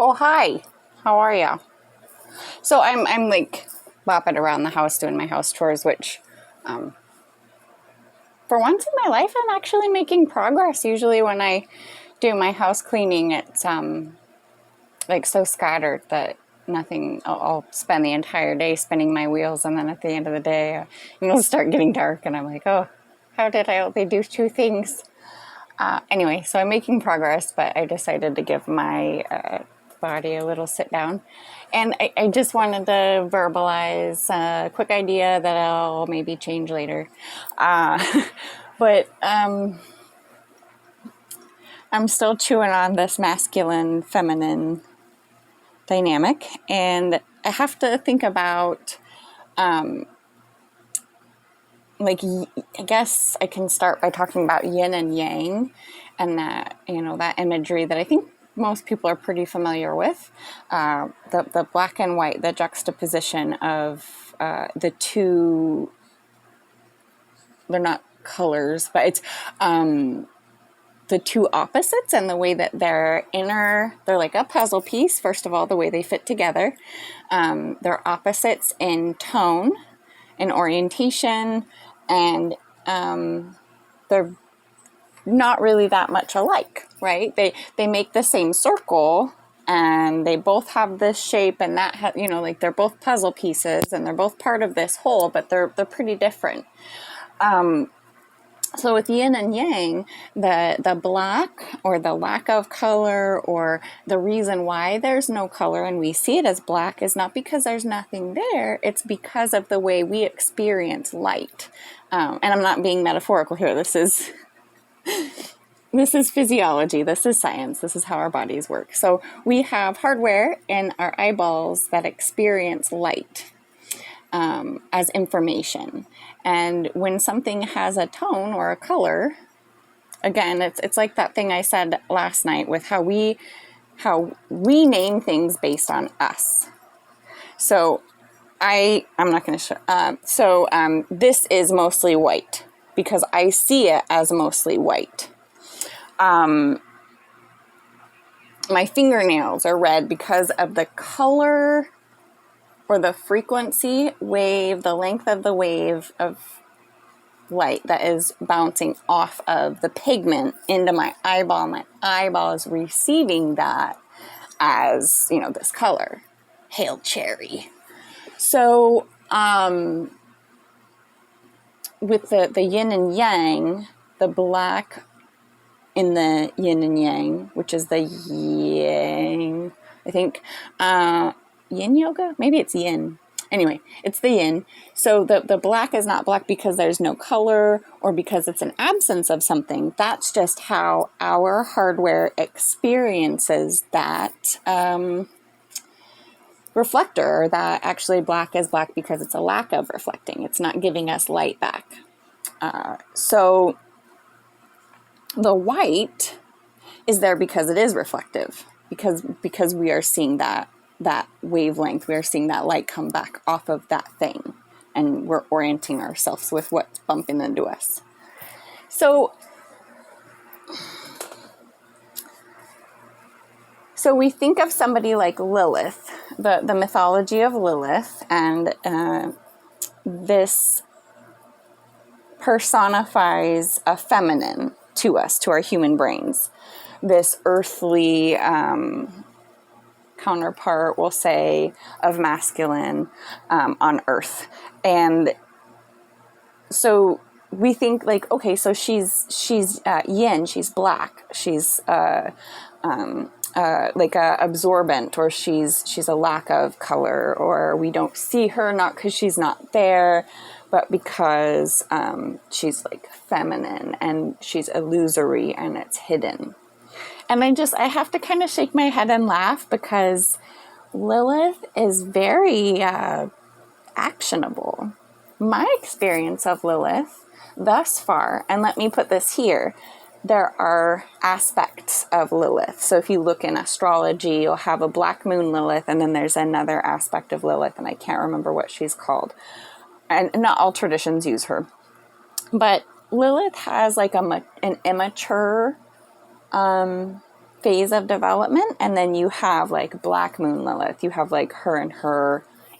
Oh, hi. How are ya? So I'm like bopping around the house doing my house chores, which for once in my life I'm actually making progress. Usually when I do my house cleaning, it's like so scattered that nothing. I'll spend the entire day spinning my wheels, and then at the end of the day, it'll start getting dark, and I'm like, oh, how did I only do two things? Anyway, so I'm making progress, but I decided to give my body a little sit down. And I just wanted to verbalize a quick idea that I'll maybe change later. Uh, but I'm still chewing on this masculine feminine dynamic. And I have to think about, like, I guess I can start by talking about yin and yang and that, that imagery that I think most people are pretty familiar with. The black and white, the juxtaposition of the two, they're not colors, but it's the two opposites and the way that they're like a puzzle piece. First of all, the way they fit together. They're opposites in tone, in orientation, and they're not really that much alike, right? They make the same circle, and they both have this shape, and that like they're both puzzle pieces, and they're both part of this whole, but they're pretty different. So with yin and yang, the black or the lack of color, or the reason why there's no color and we see it as black, is not because there's nothing there. It's because of the way we experience light. And I'm not being metaphorical here. This is physiology. This is science. This is how our bodies work. So we have hardware in our eyeballs that experience light as information. And when something has a tone or a color, again, it's like that thing I said last night with how we name things based on us. So I'm not going to show. This is mostly white because I see it as mostly white. My fingernails are red because of the color or the frequency wave, the length of the wave of light that is bouncing off of the pigment into my eyeball. My eyeball is receiving that as, this color. Hail cherry. So, with the yin and yang, the black in the yin and yang, which is the yang, I think, yin yoga? Maybe it's yin. Anyway, it's the yin. So the black is not black because there's no color or because it's an absence of something. That's just how our hardware experiences that reflector, or that actually black is black because it's a lack of reflecting. It's not giving us light back. So the white is there because it is reflective, because we are seeing that wavelength, we are seeing that light come back off of that thing, and we're orienting ourselves with what's bumping into us. So we think of somebody like Lilith, the mythology of Lilith, and this personifies a feminine to us, to our human brains. This earthly counterpart, we'll say, of masculine on Earth. And so we think like, okay, so she's yin, she's black, she's like absorbent, or she's a lack of color, or we don't see her not because she's not there, but because she's like feminine and she's illusory and it's hidden. And I have to kind of shake my head and laugh, because Lilith is very actionable. My experience of Lilith thus far, and let me put this here, there are aspects of Lilith. So if you look in astrology, you'll have a black moon Lilith, and then there's another aspect of Lilith, and I can't remember what she's called. And not all traditions use her. But Lilith has like an immature phase of development, and then you have like Black Moon Lilith. You have like her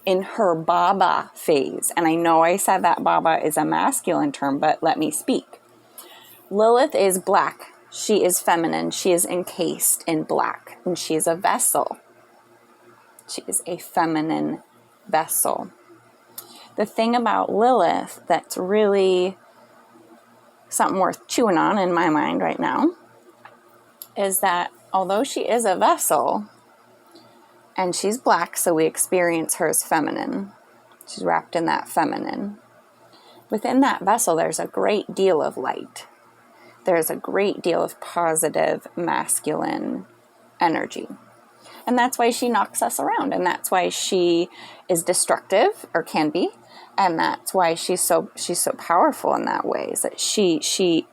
in her Baba phase. And I know I said that Baba is a masculine term, but let me speak. Lilith is black. She is feminine. She is encased in black, and she is a vessel. She is a feminine vessel. The thing about Lilith that's really something worth chewing on in my mind right now is that although she is a vessel and she's black, so we experience her as feminine, she's wrapped in that feminine. Within that vessel, there's a great deal of light. There's a great deal of positive masculine energy. And that's why she knocks us around. And that's why she is destructive, or can be. And that's why she's so powerful in that way, is that she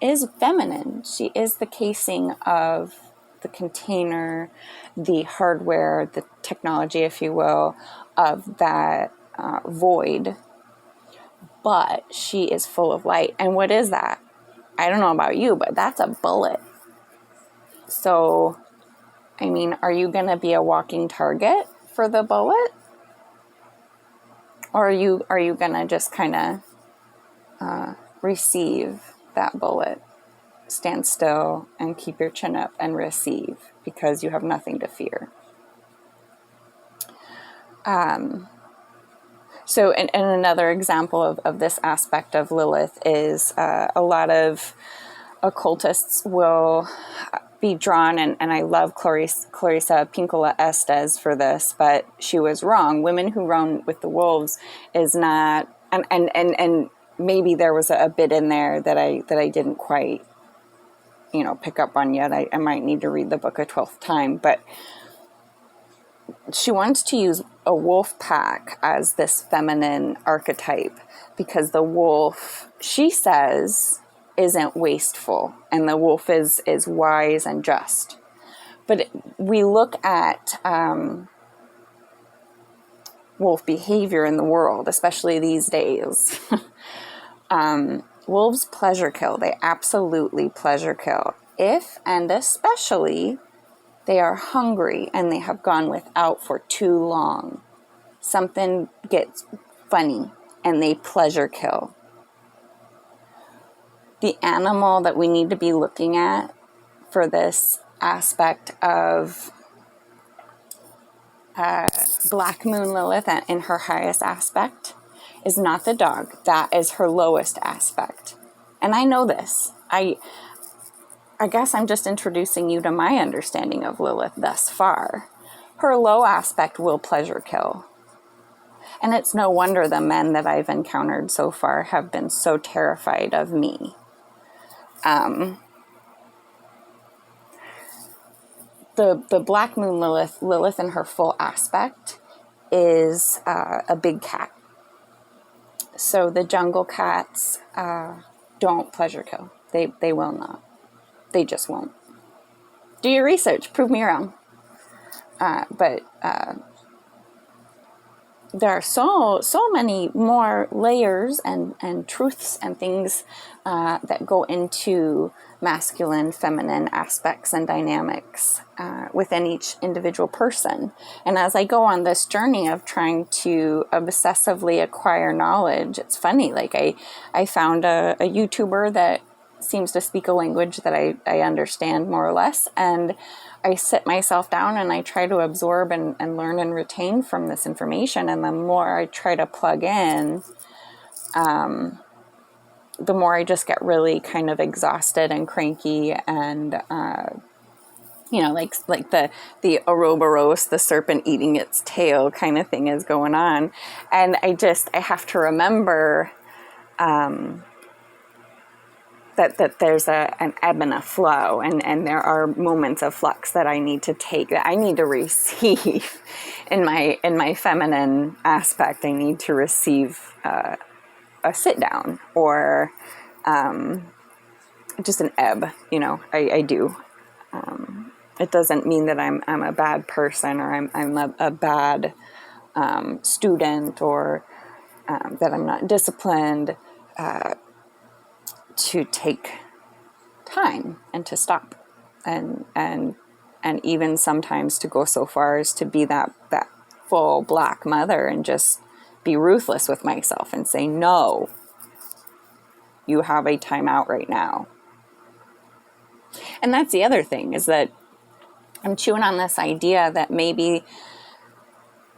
is feminine. She is the casing of the container, the hardware, the technology, if you will, of that void. But she is full of light. And what is that? I don't know about you, but that's a bullet. So, I mean, are you going to be a walking target for the bullet? Or are you going to just kind of receive that bullet? Stand still and keep your chin up and receive, because you have nothing to fear. So, and another example of this aspect of Lilith is a lot of occultists will be drawn, and I love Clarissa Pinkola Estes for this, but she was wrong. Women who run with the wolves is not, and maybe there was a bit in there that I didn't quite, pick up on yet. I might need to read the book a 12th time, but she wants to use a wolf pack as this feminine archetype, because the wolf, she says, isn't wasteful, and the wolf is wise and just. But we look at wolf behavior in the world, especially these days. Wolves pleasure kill. They absolutely pleasure kill. If and especially they are hungry and they have gone without for too long. Something gets funny and they pleasure kill. The animal that we need to be looking at for this aspect of Black Moon Lilith in her highest aspect is not the dog. That is her lowest aspect. And I know this. I guess I'm just introducing you to my understanding of Lilith thus far. Her low aspect will pleasure kill. And it's no wonder the men that I've encountered so far have been so terrified of me. The Black Moon Lilith in her full aspect is a big cat. So the jungle cats don't pleasure kill. They will not. They just won't. Do your research. Prove me wrong. But there are so many more layers and truths and things that go into masculine, feminine aspects and dynamics within each individual person. And as I go on this journey of trying to obsessively acquire knowledge, it's funny. Like I found a YouTuber that seems to speak a language that I understand more or less, and I sit myself down and I try to absorb and learn and retain from this information. And the more I try to plug in, the more I just get really kind of exhausted and cranky and, like the Ouroboros, the serpent eating its tail kind of thing is going on. And I have to remember, that there's an ebb and a flow, and there are moments of flux that I need to take, that I need to receive in my feminine aspect. I need to receive a sit down or just an ebb. I do. It doesn't mean that I'm a bad person, or I'm a bad student, or that I'm not disciplined. To take time and to stop and even sometimes to go so far as to be that full Black mother and just be ruthless with myself and say, no, you have a timeout right now. And that's the other thing, is that I'm chewing on this idea that maybe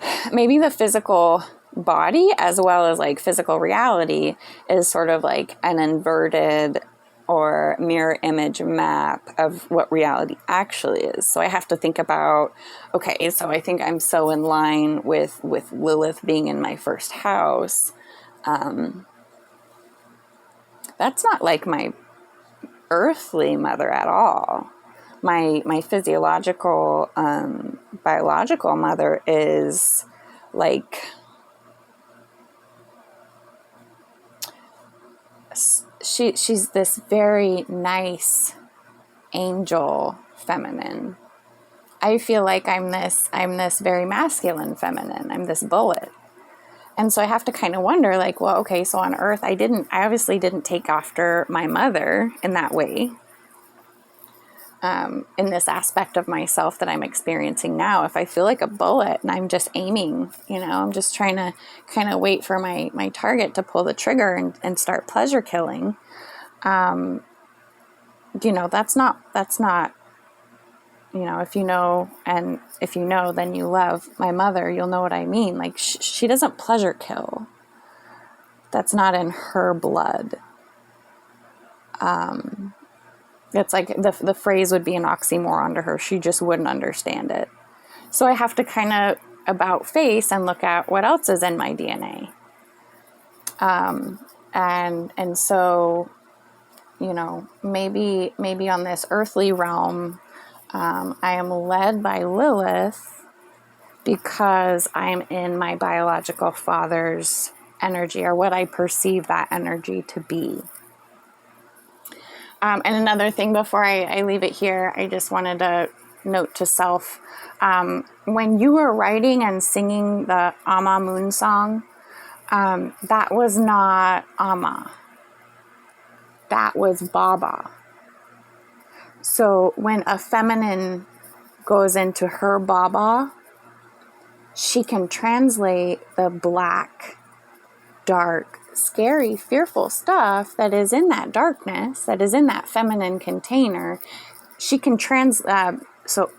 the physical body, as well as like physical reality, is sort of like an inverted or mirror image map of what reality actually is. So I have to think about, okay, so I think I'm so in line with LiLith being in my first house. That's not like my earthly mother at all. My physiological, biological mother is like, she's this very nice angel feminine. I feel like I'm this very masculine feminine. I'm this bullet. And so I have to kind of wonder, like, well, okay, so on Earth, I obviously didn't take after my mother in that way. In this aspect of myself that I'm experiencing now, if I feel like a bullet and I'm just aiming, I'm just trying to kind of wait for my target to pull the trigger and start pleasure killing, that's not, if you know, and if you know, then you love my mother, you'll know what I mean. Like, she doesn't pleasure kill. That's not in her blood. It's like the phrase would be an oxymoron to her. She just wouldn't understand it. So I have to kind of about face and look at what else is in my DNA. And so, maybe on this earthly realm, I am led by LiLith because I'm in my biological father's energy, or what I perceive that energy to be. And another thing before I leave it here, I just wanted to note to self, when you were writing and singing the Amma Moon song, that was not Amma. That was Baba. So when a feminine goes into her Baba, she can translate the black, dark, scary, fearful stuff that is in that darkness, that is in that feminine container. She can so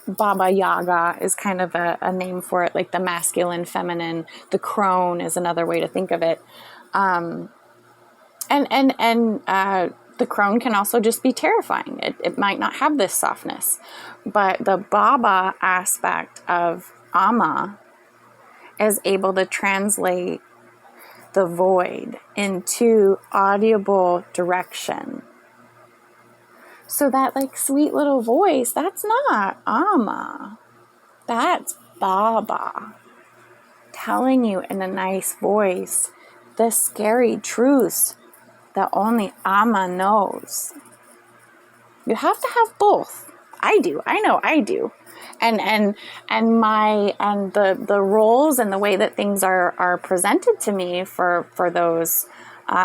Baba Yaga is kind of a name for it, like the masculine, feminine. The crone is another way to think of it. And the crone can also just be terrifying. It might not have this softness, but the Baba aspect of Amma is able to translate the void into audible direction. So that like sweet little voice, that's not Amma. That's Baba telling you in a nice voice the scary truths that only Amma knows. You have to have both. I do. I know I do. And the roles and the way that things are presented to me for those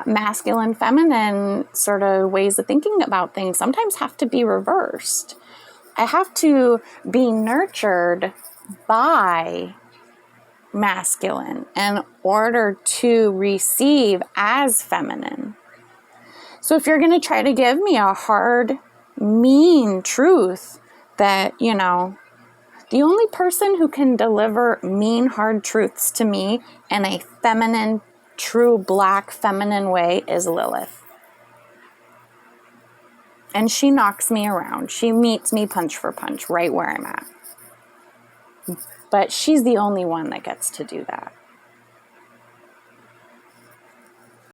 masculine, feminine sort of ways of thinking about things sometimes have to be reversed. I have to be nurtured by masculine in order to receive as feminine. So if you're going to try to give me a hard, mean truth that, the only person who can deliver mean, hard truths to me in a feminine, true black feminine way is LiLith. And she knocks me around. She meets me punch for punch right where I'm at. But she's the only one that gets to do that.